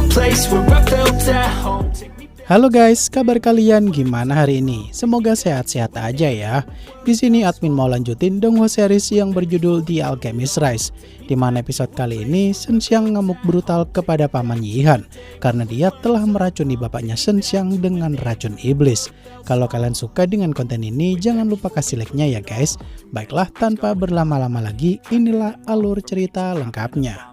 a place where I felt at home. Halo guys, kabar kalian gimana hari ini? Semoga sehat-sehat aja ya. Di sini admin mau lanjutin Donghua series yang berjudul The Alchemist Rise, di mana episode kali ini Shen Xiang ngamuk brutal kepada paman Yihan karena dia telah meracuni bapaknya Shen Xiang dengan racun iblis. Kalau kalian suka dengan konten ini, jangan lupa kasih like-nya ya guys. Baiklah, tanpa berlama-lama lagi, inilah alur cerita lengkapnya.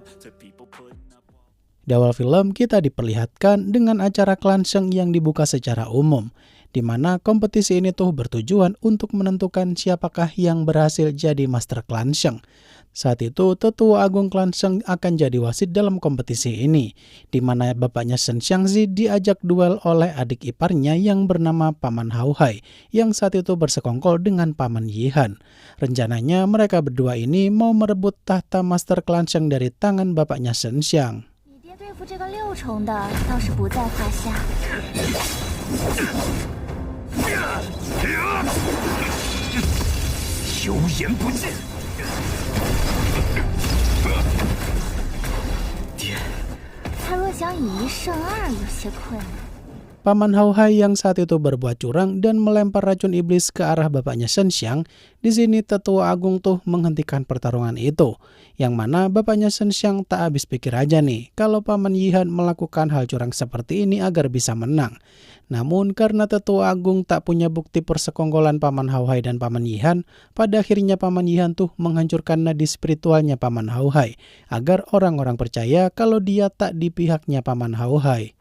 Di awal film kita diperlihatkan dengan acara Clan Sheng yang dibuka secara umum, di mana kompetisi ini tuh bertujuan untuk menentukan siapakah yang berhasil jadi Master Clan Sheng. Saat itu Tetua Agung Clan Sheng akan jadi wasit dalam kompetisi ini, di mana bapaknya Shen Xiangzi diajak duel oleh adik iparnya yang bernama Paman Hao Hai, yang saat itu bersekongkol dengan Paman Yihan. Rencananya mereka berdua ini mau merebut tahta Master Clan Sheng dari tangan bapaknya Shen Xiang. 对付这个6重的倒是不在话下。油盐不进。他若想以1胜2，有些困难。 Paman Hao Hai yang saat itu berbuat curang dan melempar racun iblis ke arah bapaknya Shen Xiang. Di sini Tetua Agung tuh menghentikan pertarungan itu, yang mana bapaknya Shen Xiang tak habis pikir aja nih kalau Paman Yihan melakukan hal curang seperti ini agar bisa menang. Namun karena Tetua Agung tak punya bukti persekongkolan Paman Hao Hai dan Paman Yihan, pada akhirnya Paman Yihan tuh menghancurkan nadi spiritualnya Paman Hao Hai agar orang-orang percaya kalau dia tak di pihaknya Paman Hao Hai.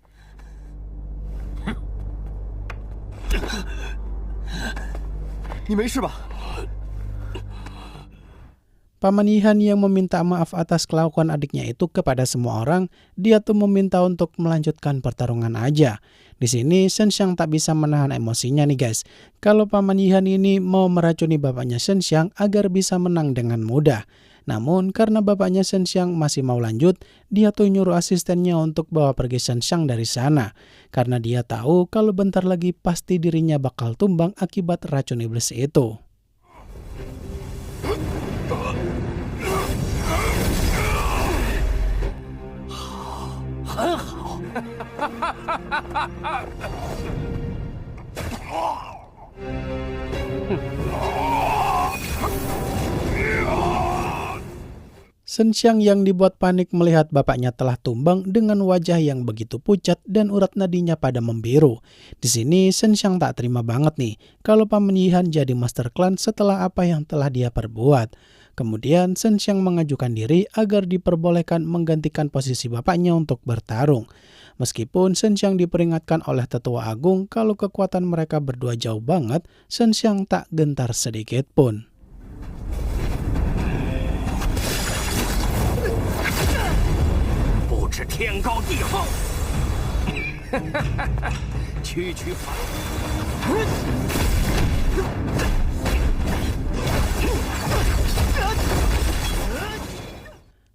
Paman Yihan yang meminta maaf atas kelakuan adiknya itu kepada semua orang, dia tuh meminta untuk melanjutkan pertarungan aja. Di sini Shen Xiang tak bisa menahan emosinya nih guys. Kalau Paman Yihan ini mau meracuni bapaknya Shen Xiang agar bisa menang dengan mudah. Namun karena bapaknya Shen Xiang masih mau lanjut, dia tuh nyuruh asistennya untuk bawa pergi Shen Xiang dari sana. Karena dia tahu kalau bentar lagi pasti dirinya bakal tumbang akibat racun iblis itu. Shen Xiang yang dibuat panik melihat bapaknya telah tumbang dengan wajah yang begitu pucat dan urat nadinya pada membiru. Di sini Shen Xiang tak terima banget nih kalau Paman Yihan jadi Master Clan setelah apa yang telah dia perbuat. Kemudian Shen Xiang mengajukan diri agar diperbolehkan menggantikan posisi bapaknya untuk bertarung. Meskipun Shen Xiang diperingatkan oleh Tetua Agung kalau kekuatan mereka berdua jauh banget, Shen Xiang tak gentar sedikit pun.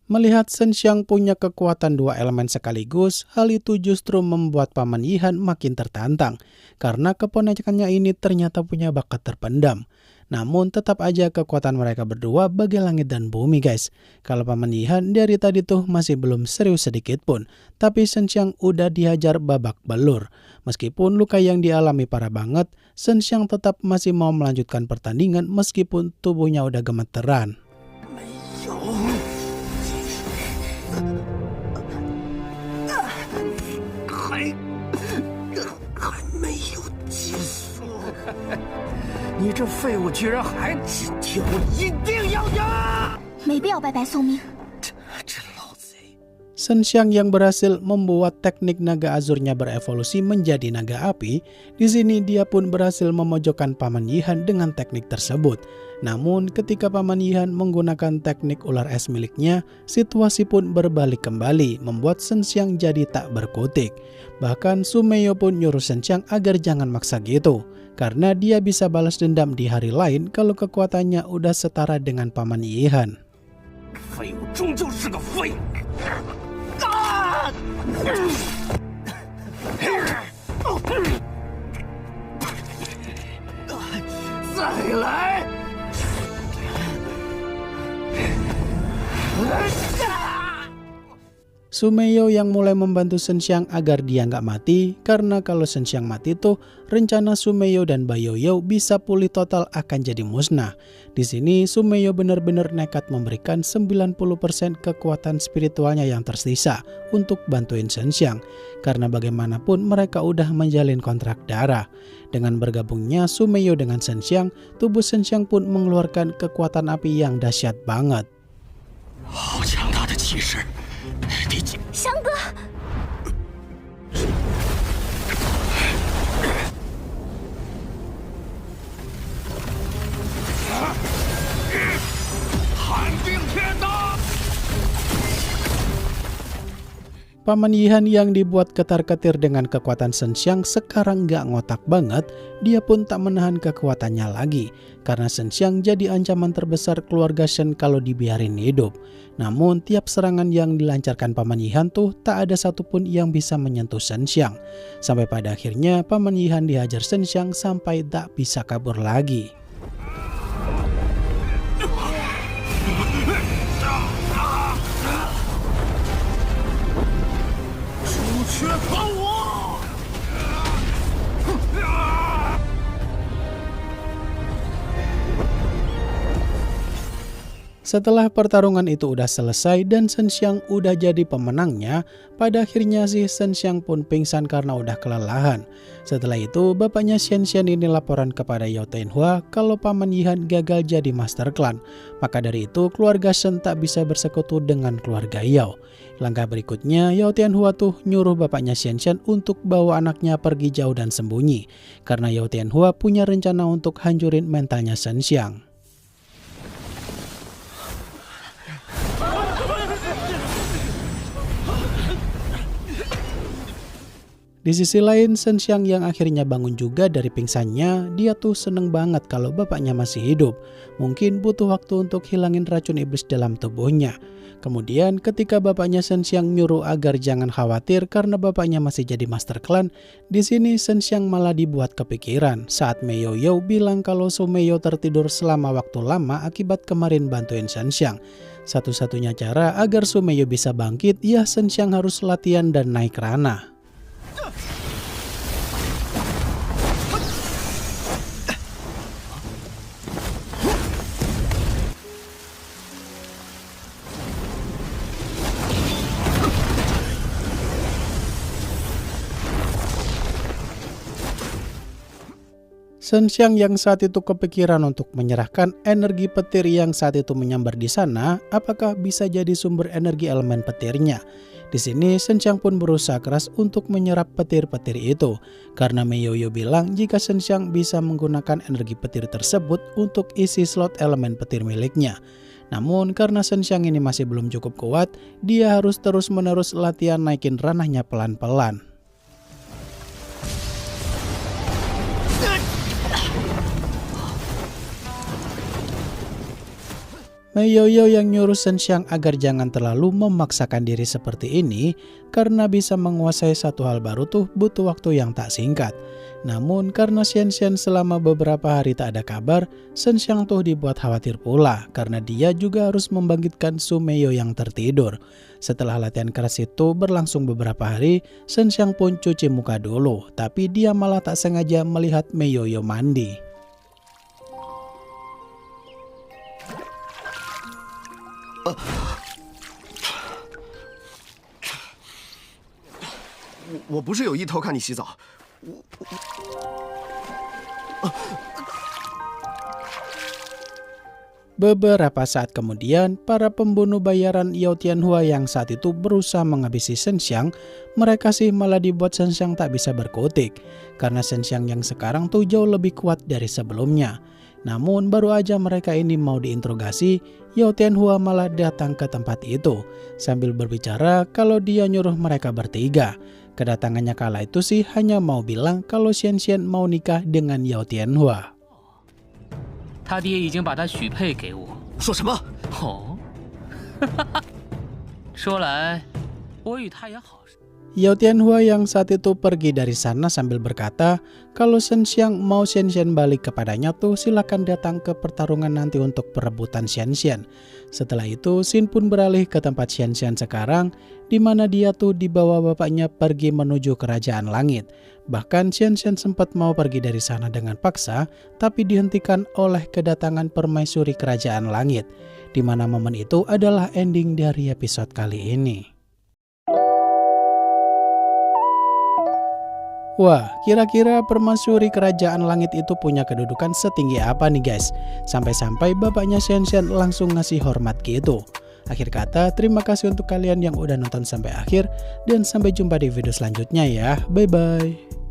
Melihat Shen Xiang punya kekuatan dua elemen sekaligus, hal itu justru membuat Paman Yihan makin tertantang, karena keponakannya ini ternyata punya bakat terpendam. Namun tetap aja kekuatan mereka berdua bagai langit dan bumi guys. Kalau Paman Yihan dari tadi tuh masih belum serius sedikit pun, tapi Shen Xiang udah dihajar babak belur. Meskipun luka yang dialami parah banget, Shen Xiang tetap masih mau melanjutkan pertandingan meskipun tubuhnya udah gemeteran. Shen Xiang yang berhasil membuat teknik naga azurnya berevolusi menjadi naga api, di sini dia pun berhasil memojokkan Paman Yihan dengan teknik tersebut. Namun ketika Paman Yihan menggunakan teknik ular es miliknya, situasi pun berbalik kembali, membuat Shen Xiang jadi tak berkutik. Bahkan Sumeyo pun nyuruh Shen Xiang agar jangan maksa gitu, karena dia bisa balas dendam di hari lain kalau kekuatannya udah setara dengan Paman Yihan. Sumeo yang mulai membantu Shen Xiang agar dia nggak mati, karena kalau Shen Xiang mati tuh rencana Sumeo dan Bayoyo bisa pulih total akan jadi musnah. Di sini Sumeo benar-benar nekat memberikan 90% kekuatan spiritualnya yang tersisa untuk bantuin Shen Xiang, karena bagaimanapun mereka udah menjalin kontrak darah. Dengan bergabungnya Sumeo dengan Shen Xiang, tubuh Shen Xiang pun mengeluarkan kekuatan api yang dahsyat banget. 好强大的气势！第几？翔哥，寒冰天道！ Paman Yihan yang dibuat ketar-ketir dengan kekuatan Shen Xiang sekarang gak ngotak banget, dia pun tak menahan kekuatannya lagi. Karena Shen Xiang jadi ancaman terbesar keluarga Shen kalau dibiarin hidup. Namun tiap serangan yang dilancarkan Paman Yihan tuh tak ada satupun yang bisa menyentuh Shen Xiang. Sampai pada akhirnya Paman Yihan dihajar Shen Xiang sampai tak bisa kabur lagi. Setelah pertarungan itu udah selesai dan Shen Xiang udah jadi pemenangnya, pada akhirnya si Shen Xiang pun pingsan karena udah kelelahan. Setelah itu bapaknya Shen Xiang ini laporan kepada Yao Tianhua kalau Paman Yihan gagal jadi master klan. Maka dari itu keluarga Shen tak bisa bersekutu dengan keluarga Yao. Langkah berikutnya Yao Tianhua tuh nyuruh bapaknya Shen Xiang untuk bawa anaknya pergi jauh dan sembunyi. Karena Yao Tianhua punya rencana untuk hancurin mentalnya Shen Xiang. Di sisi lain, Shen Xiang yang akhirnya bangun juga dari pingsannya, dia tuh seneng banget kalau bapaknya masih hidup. Mungkin butuh waktu untuk hilangin racun iblis dalam tubuhnya. Kemudian ketika bapaknya Shen Xiang nyuruh agar jangan khawatir karena bapaknya masih jadi master klan, di sini Shen Xiang malah dibuat kepikiran saat Meyoyo bilang kalau Sumeo tertidur selama waktu lama akibat kemarin bantuin Shen Xiang. Satu-satunya cara agar Sumeo bisa bangkit, ya Shen Xiang harus latihan dan naik ranah. Shen Xiang yang saat itu kepikiran untuk menyerahkan energi petir yang saat itu menyambar di sana, apakah bisa jadi sumber energi elemen petirnya. Di sini Shen Xiang pun berusaha keras untuk menyerap petir-petir itu, karena Meyoyo bilang jika Shen Xiang bisa menggunakan energi petir tersebut untuk isi slot elemen petir miliknya. Namun karena Shen Xiang ini masih belum cukup kuat, dia harus terus-menerus latihan naikin ranahnya pelan-pelan. Meyoyo yang nyuruh Shen Xiang agar jangan terlalu memaksakan diri seperti ini karena bisa menguasai satu hal baru tuh butuh waktu yang tak singkat. Namun karena Shen Xiang selama beberapa hari tak ada kabar, Shen Xiang tuh dibuat khawatir pula karena dia juga harus membangkitkan Sumeo yang tertidur. Setelah latihan keras itu berlangsung beberapa hari, Shen Xiang pun cuci muka dulu, tapi dia malah tak sengaja melihat Meyoyo mandi. 我不是有意偷看你洗澡， Beberapa saat kemudian, para pembunuh bayaran Yao Tianhua yang saat itu berusaha menghabisi Shen Xiang, mereka sih malah dibuat Shen Xiang tak bisa berkutik, karena Shen Xiang yang sekarang tuh jauh lebih kuat dari sebelumnya. Namun baru aja mereka ini mau diinterogasi, Yao Tianhua malah datang ke tempat itu, sambil berbicara kalau dia nyuruh mereka bertiga. Kedatangannya kala itu sih hanya mau bilang kalau Shen Xiang mau nikah dengan Yao Tianhua. 他爹已经把她许配给我。 说什么？ 哦，说来我与他也好。Yao Tianhua yang saat itu pergi dari sana sambil berkata kalau Shen Xiang mau Xian Xian balik kepadanya tuh silakan datang ke pertarungan nanti untuk perebutan Xian Xian. Setelah itu Xin pun beralih ke tempat Xian Xian sekarang, di mana dia tuh dibawa bapaknya pergi menuju kerajaan langit. Bahkan Xian Xian sempat mau pergi dari sana dengan paksa, tapi dihentikan oleh kedatangan permaisuri kerajaan langit, di mana momen itu adalah ending dari episode kali ini. Wah, kira-kira permaisuri kerajaan langit itu punya kedudukan setinggi apa nih guys? Sampai-sampai bapaknya Xian Xian langsung ngasih hormat gitu. Akhir kata, terima kasih untuk kalian yang udah nonton sampai akhir, dan sampai jumpa di video selanjutnya ya. Bye-bye.